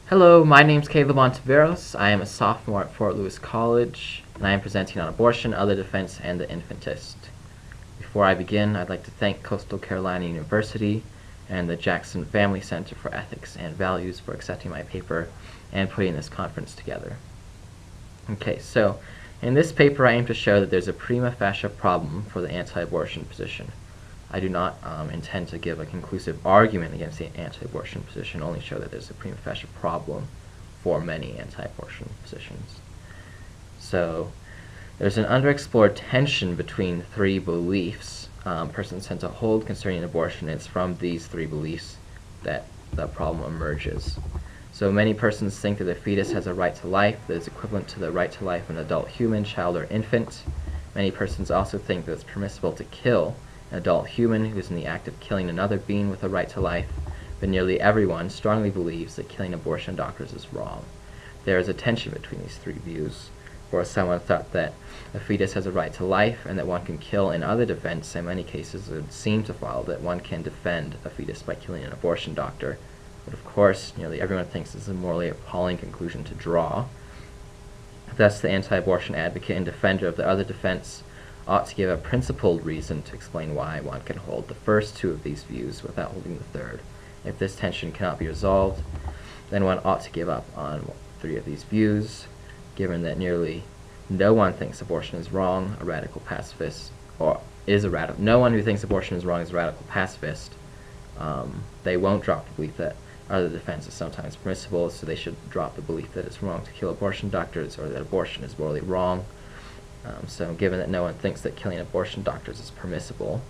Hello, my name's Caleb Ontiveros. I am a sophomore at Fort Lewis College, and I am presenting on abortion, other defense, and the infantist. Before I begin, I'd like to thank Coastal Carolina University and the Jackson Family Center for Ethics and Values for accepting my paper and putting this conference together. Okay, so in this paper I aim to show that there's a prima facie problem for the anti-abortion position. I do not intend to give a conclusive argument against the anti-abortion position, only show that there's a prima facie problem for many anti-abortion positions. So there's an underexplored tension between three beliefs persons tend to hold concerning abortion. It's from these three beliefs that the problem emerges. So many persons think that the fetus has a right to life that is equivalent to the right to life of an adult human, child, or infant. Many persons also think that it's permissible to kill an adult human who is in the act of killing another being with a right to life, but nearly everyone strongly believes that killing abortion doctors is wrong. There is a tension between these three views, where someone thought that a fetus has a right to life and that one can kill in other defense. In many cases, it would seem to follow that one can defend a fetus by killing an abortion doctor. But of course, nearly everyone thinks this is a morally appalling conclusion to draw. Thus, the anti-abortion advocate and defender of the other defense ought to give a principled reason to explain why one can hold the first two of these views without holding the third. If this tension cannot be resolved, then one ought to give up on three of these views, given that nearly no one thinks abortion is wrong, a radical pacifist, or is a radical. No one who thinks abortion is wrong is a radical pacifist. They won't drop the belief that other defense is sometimes permissible, so they should drop the belief that it's wrong to kill abortion doctors or that abortion is morally wrong. So given that no one thinks that killing abortion doctors is permissible,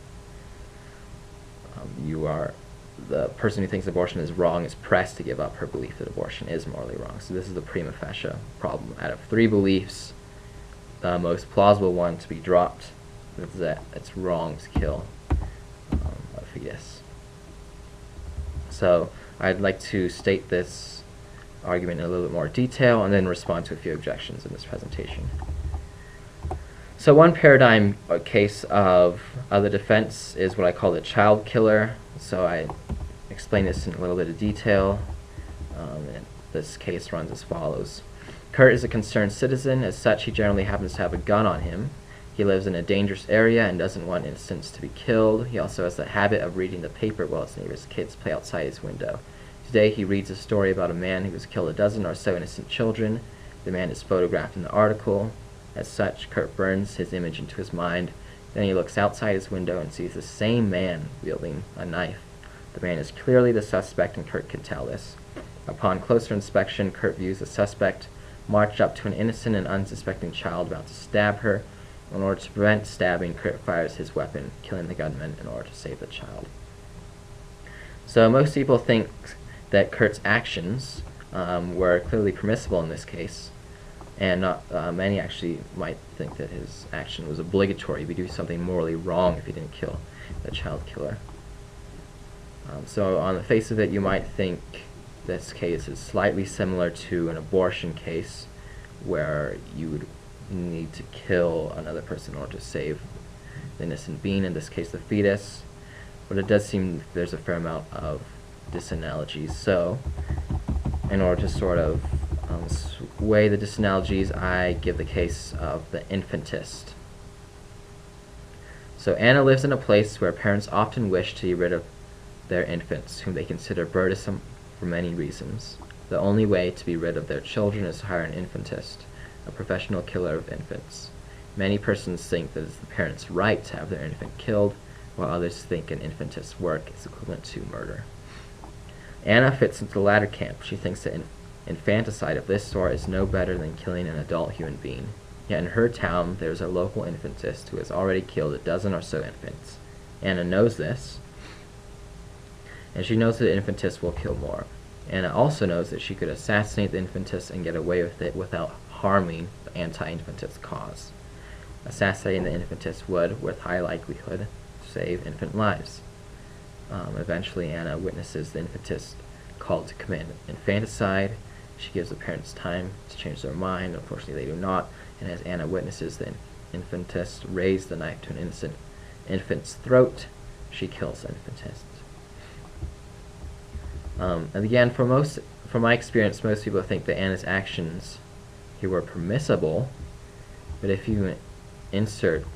the person who thinks abortion is wrong is pressed to give up her belief that abortion is morally wrong. So this is the prima facie problem. Out of three beliefs, the most plausible one to be dropped is that it's wrong to kill a fetus. So I'd like to state this argument in a little bit more detail and then respond to a few objections in this presentation. So one paradigm case of other defense is what I call the child killer. So I explain this in a little bit of detail. And this case runs as follows. Kurt is a concerned citizen. As such, he generally happens to have a gun on him. He lives in a dangerous area and doesn't want innocents to be killed. He also has the habit of reading the paper while his neighbor's kids play outside his window. Today he reads a story about a man who has killed a dozen or so innocent children. The man is photographed in the article. As such, Kurt burns his image into his mind. Then he looks outside his window and sees the same man wielding a knife. The man is clearly the suspect, and Kurt can tell this. Upon closer inspection, Kurt views the suspect march up to an innocent and unsuspecting child about to stab her. In order to prevent stabbing, Kurt fires his weapon, killing the gunman in order to save the child. So most people think that Kurt's actions were clearly permissible in this case, and many actually might think that his action was obligatory. He'd be doing something morally wrong if he didn't kill the child killer. So on the face of it, you might think this case is slightly similar to an abortion case where you would need to kill another person in order to save the innocent being, in this case the fetus. But it does seem there's a fair amount of disanalogies. So in order to sort of weigh the disanalogies, I give the case of the infantist. So Anna lives in a place where parents often wish to get rid of their infants, whom they consider burdensome for many reasons. The only way to be rid of their children is to hire an infantist, a professional killer of infants. Many persons think that it's the parents' right to have their infant killed, while others think an infantist's work is equivalent to murder. Anna fits into the latter camp. She thinks that infanticide of this sort is no better than killing an adult human being. Yet in her town, there is a local infantist who has already killed a dozen or so infants. Anna knows this, and she knows that the infantist will kill more. Anna also knows that she could assassinate the infantist and get away with it without harming the anti-infantist cause. Assassinating the infantist would, with high likelihood, save infant lives. Eventually, Anna witnesses the infantist called to commit infanticide. She gives the parents time to change their mind. Unfortunately, they do not. And as Anna witnesses the infantist raise the knife to an innocent infant's throat, she kills the infantist. And again, for from my experience, most people think that Anna's actions here were permissible, but if you insert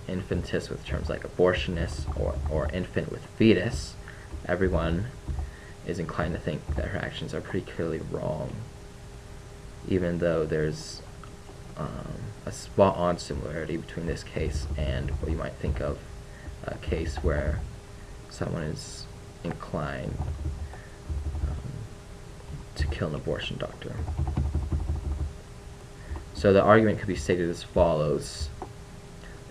infantis with terms like abortionist or infant with fetus, everyone is inclined to think that her actions are pretty clearly wrong, even though there's a spot-on similarity between this case and what you might think of a case where someone is inclined to kill an abortion doctor. So the argument could be stated as follows.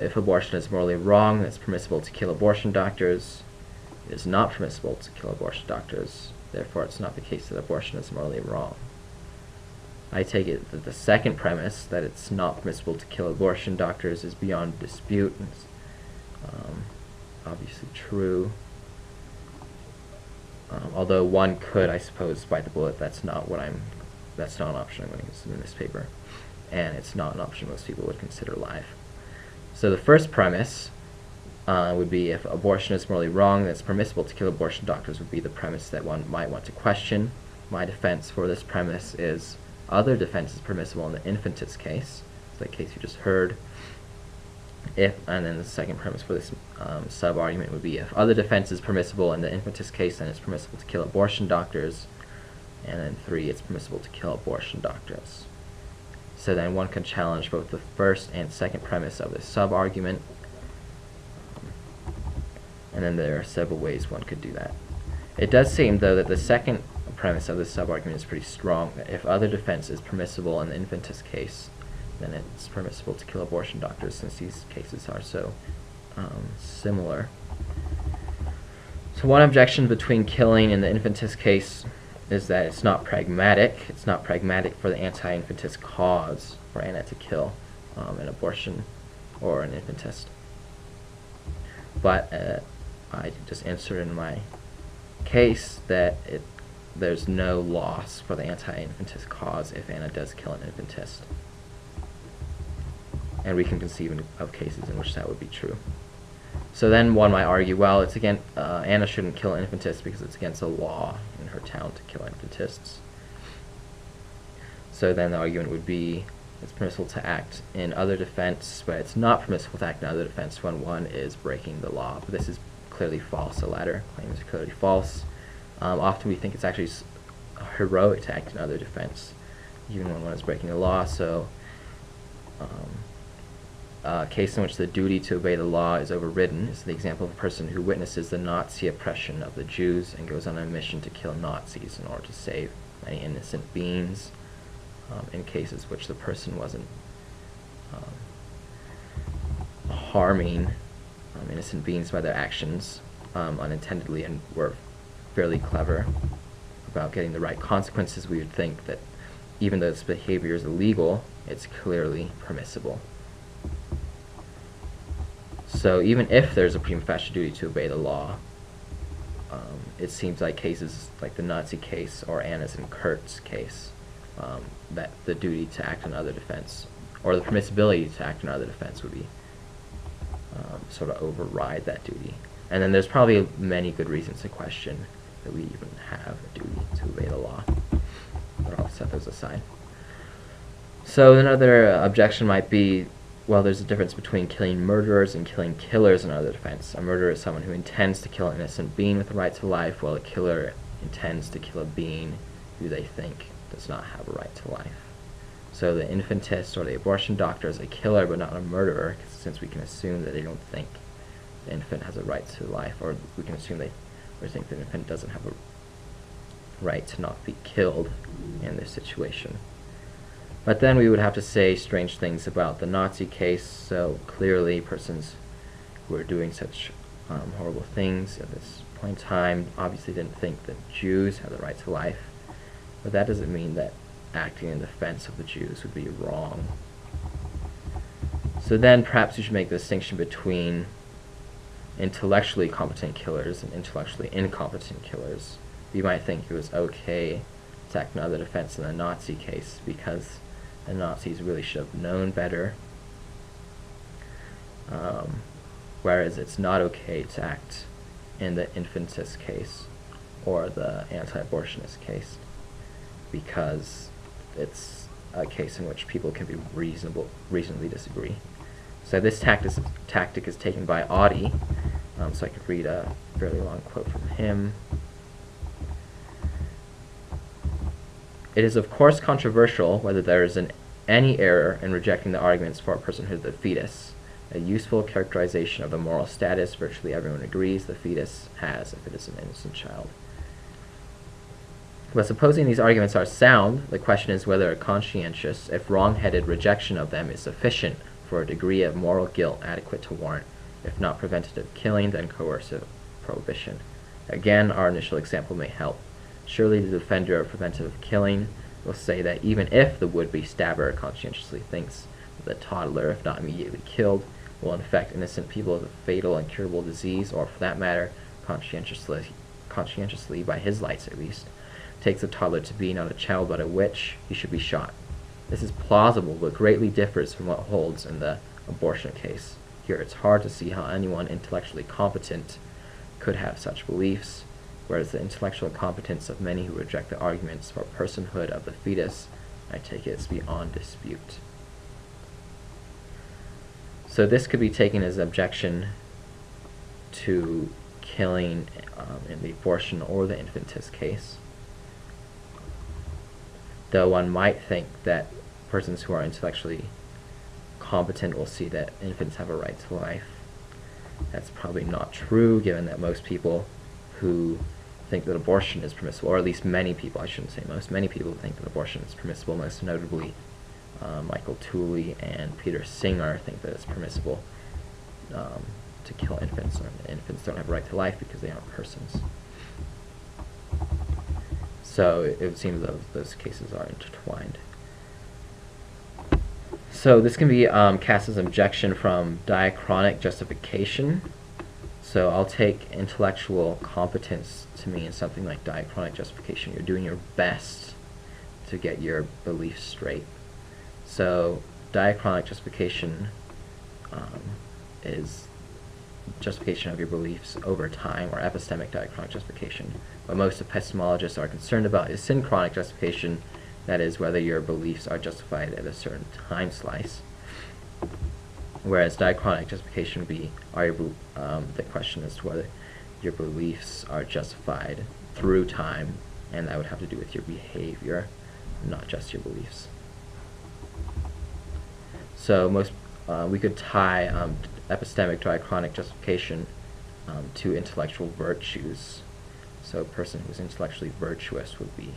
If abortion is morally wrong, it's permissible to kill abortion doctors. It is not permissible to kill abortion doctors. Therefore, it's not the case that abortion is morally wrong. I take it that the second premise, that it's not permissible to kill abortion doctors, is beyond dispute. It's obviously true. Although one could, I suppose, bite the bullet. That's not an option I'm going to consider in this paper, and it's not an option most people would consider live. So the first premise would be, if abortion is morally wrong, then it's permissible to kill abortion doctors, would be the premise that one might want to question. My defense for this premise is other defense is permissible in the infantis case, the case you just heard. And then the second premise for this sub-argument would be, if other defense is permissible in the infantis case, then it's permissible to kill abortion doctors. And then 3, it's permissible to kill abortion doctors. So then one can challenge both the first and second premise of this sub-argument. And then there are several ways one could do that. It does seem, though, that the second premise of this sub-argument is pretty strong, that if other defense is permissible in the infantis case, then it's permissible to kill abortion doctors, since these cases are so similar. So one objection between killing in the infantis case is that it's not pragmatic. It's not pragmatic for the anti-infantis cause for Anna to kill an abortion or an infantist. But I just answered in my case that there's no loss for the anti-infantist cause if Anna does kill an infantist. And we can conceive of cases in which that would be true. So then one might argue, well, it's against Anna shouldn't kill an infantist because it's against the law in her town to kill infantists. So then the argument would be, it's permissible to act in other defense, but it's not permissible to act in other defense when one is breaking the law. But this is clearly false. The latter claim is clearly false. Often we think it's actually heroic to act in other defense, even when one is breaking the law. So a case in which the duty to obey the law is overridden is the example of a person who witnesses the Nazi oppression of the Jews and goes on a mission to kill Nazis in order to save many innocent beings, in cases which the person wasn't harming innocent beings by their actions unintendedly, and were fairly clever about getting the right consequences. We would think that even though this behavior is illegal, it's clearly permissible. So even if there's a prima facie duty to obey the law, it seems like cases like the Nazi case or Anna's and Kurt's case, that the duty to act in other defense, or the permissibility to act in other defense, would be sort of override that duty. And then there's probably many good reasons to question that we even have a duty to obey the law, but I'll set those aside. So another objection might be, well, there's a difference between killing murderers and killing killers in other defense. A murderer is someone who intends to kill an innocent being with the right to life, while a killer intends to kill a being who they think does not have a right to life. So the infantist or the abortion doctor is a killer but not a murderer, since we can assume that they don't think the infant has a right to life, or we can assume they think the infant doesn't have a right to not be killed in this situation. But then we would have to say strange things about the Nazi case. So clearly persons who are doing such horrible things at this point in time obviously didn't think that Jews have the right to life. But that doesn't mean that acting in defense of the Jews would be wrong. So then perhaps you should make the distinction between intellectually competent killers and intellectually incompetent killers. You might think it was okay to act in other defense in the Nazi case because the Nazis really should have known better, whereas it's not okay to act in the infantist case or the anti-abortionist case, because it's a case in which people can be reasonably disagree. So this tactic is taken by Audi. So I could read a fairly long quote from him. It is of course controversial whether there is any error in rejecting the arguments for personhood of the fetus. A useful characterization of the moral status virtually everyone agrees the fetus has if it is an innocent child. But supposing these arguments are sound, the question is whether a conscientious, if wrong-headed, rejection of them is sufficient for a degree of moral guilt adequate to warrant, if not preventative killing, then coercive prohibition. Again, our initial example may help. Surely the defender of preventative killing will say that even if the would-be stabber conscientiously thinks that the toddler, if not immediately killed, will infect innocent people with a fatal incurable disease, or for that matter, conscientiously, by his lights at least, takes the toddler to be not a child but a witch, he should be shot. This is plausible, but greatly differs from what holds in the abortion case. Here it's hard to see how anyone intellectually competent could have such beliefs, whereas the intellectual competence of many who reject the arguments for personhood of the fetus, I take it, is beyond dispute. So this could be taken as an objection to killing in the abortion or the infantist case. Though one might think that persons who are intellectually competent will see that infants have a right to life. That's probably not true, given that most people who think that abortion is permissible, or at least many people, I shouldn't say most, many people think that abortion is permissible, most notably Michael Tooley and Peter Singer think that it's permissible to kill infants, or infants don't have a right to life because they aren't persons. So it would seem those cases are intertwined. So this can be cast as an objection from diachronic justification. So I'll take intellectual competence to mean something like diachronic justification. You're doing your best to get your beliefs straight. So diachronic justification is justification of your beliefs over time, or epistemic diachronic justification. What most epistemologists are concerned about is synchronic justification, that is, whether your beliefs are justified at a certain time slice. Whereas diachronic justification would be, the question as to whether your beliefs are justified through time, and that would have to do with your behavior, not just your beliefs. So we could tie epistemic diachronic justification to intellectual virtues. So a person who is intellectually virtuous would be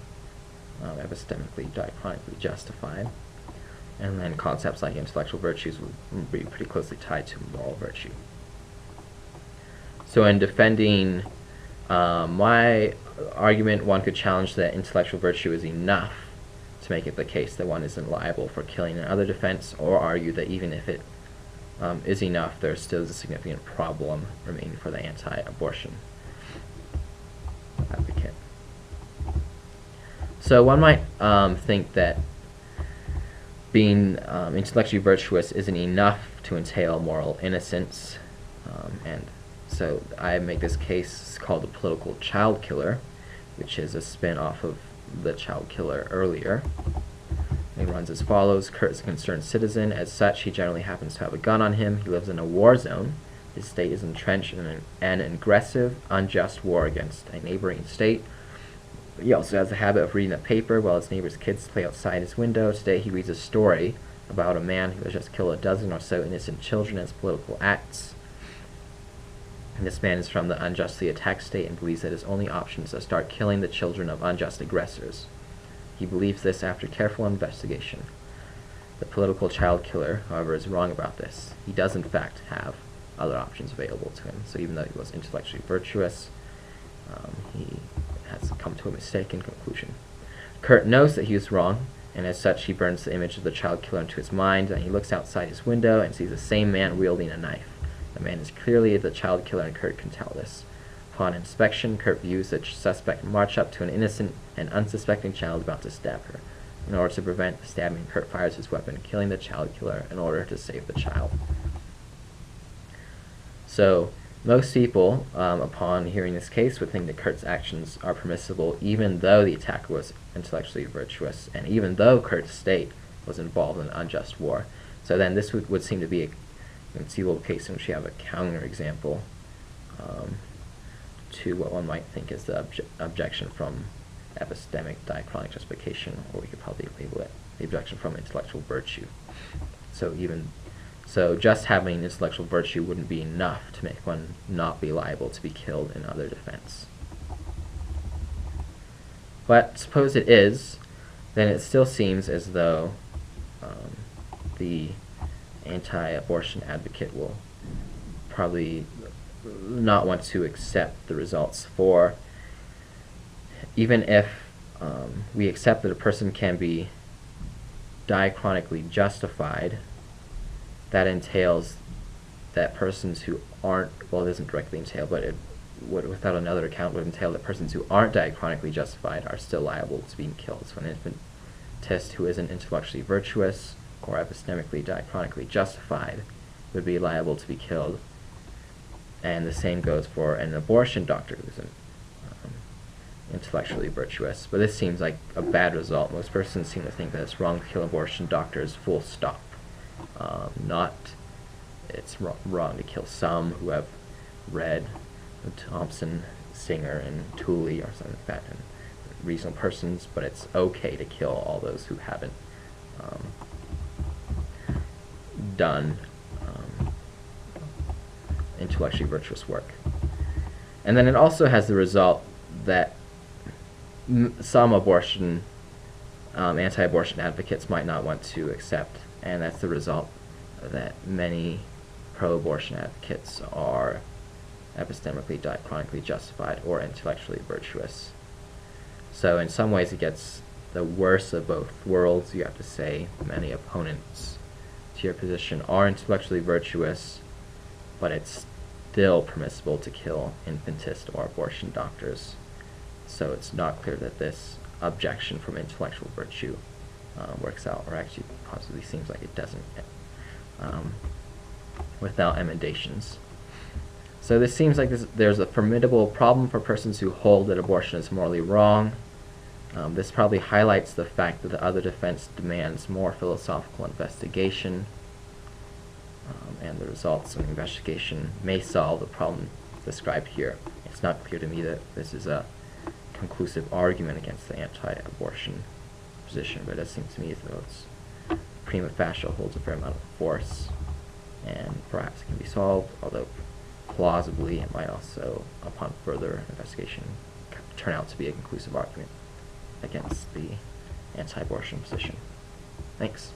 epistemically diachronically justified. And then concepts like intellectual virtues would be pretty closely tied to moral virtue. So in defending my argument, one could challenge that intellectual virtue is enough to make it the case that one isn't liable for killing another defense, or argue that even if it is enough, there still is a significant problem remaining for the anti-abortion advocate. So one might think that being intellectually virtuous isn't enough to entail moral innocence, and so I make this case called the political child killer, which is a spin-off of the child killer earlier. It runs as follows. Kurt is a concerned citizen. As such, he generally happens to have a gun on him. He lives in a war zone. His state is entrenched in an aggressive, unjust war against a neighboring state. He also has a habit of reading the paper while his neighbor's kids play outside his window. Today he reads a story about a man who has just killed a dozen or so innocent children as political acts. And this man is from the unjustly attacked state and believes that his only option is to start killing the children of unjust aggressors. He believes this after careful investigation. The political child killer, however, is wrong about this. He does in fact have other options available to him. So even though he was intellectually virtuous, he has come to a mistaken conclusion. Kurt knows that he was wrong, and as such he burns the image of the child killer into his mind, and he looks outside his window and sees the same man wielding a knife. The man is clearly the child killer, and Kurt can tell this. Upon inspection, Kurt views the suspect march up to an innocent and unsuspecting child about to stab her. In order to prevent the stabbing, Kurt fires his weapon, killing the child killer in order to save the child. So Most people, upon hearing this case, would think that Kurt's actions are permissible even though the attacker was intellectually virtuous and even though Kurt's state was involved in an unjust war. So then this would seem to be a conceivable case in which you have a counterexample to what one might think is the objection from epistemic diachronic justification, or we could probably label it the objection from intellectual virtue. So just having intellectual virtue wouldn't be enough to make one not be liable to be killed in other defense. But suppose it is, then it still seems as though the anti-abortion advocate will probably not want to accept the results, for even if we accept that a person can be diachronically justified, that entails that persons who aren't, well, it doesn't directly entail, but it would, without another account, would entail that persons who aren't diachronically justified are still liable to being killed. So an infantist who isn't intellectually virtuous or epistemically diachronically justified would be liable to be killed. And the same goes for an abortion doctor who isn't intellectually virtuous. But this seems like a bad result. Most persons seem to think that it's wrong to kill abortion doctors, full stop. Not it's wrong to kill some who have read Thompson, Singer, and Tooley or something like that, and reasonable persons, but it's okay to kill all those who haven't done intellectually virtuous work. And then it also has the result that some abortion, anti-abortion advocates might not want to accept, and that's the result that many pro-abortion advocates are epistemically diachronically justified or intellectually virtuous. So in some ways it gets the worst of both worlds. You have to say many opponents to your position are intellectually virtuous, but it's still permissible to kill infantist or abortion doctors. So it's not clear that this objection from intellectual virtue works out, or actually possibly seems like it doesn't, without emendations. So this seems like there's a formidable problem for persons who hold that abortion is morally wrong. This probably highlights the fact that the other defense demands more philosophical investigation, and the results of the investigation may solve the problem described here. It's not clear to me that this is a conclusive argument against the anti-abortion position, but it does seem to me as though it's prima facie holds a fair amount of force, and perhaps it can be solved, although plausibly it might also, upon further investigation, turn out to be a conclusive argument against the anti-abortion position. Thanks.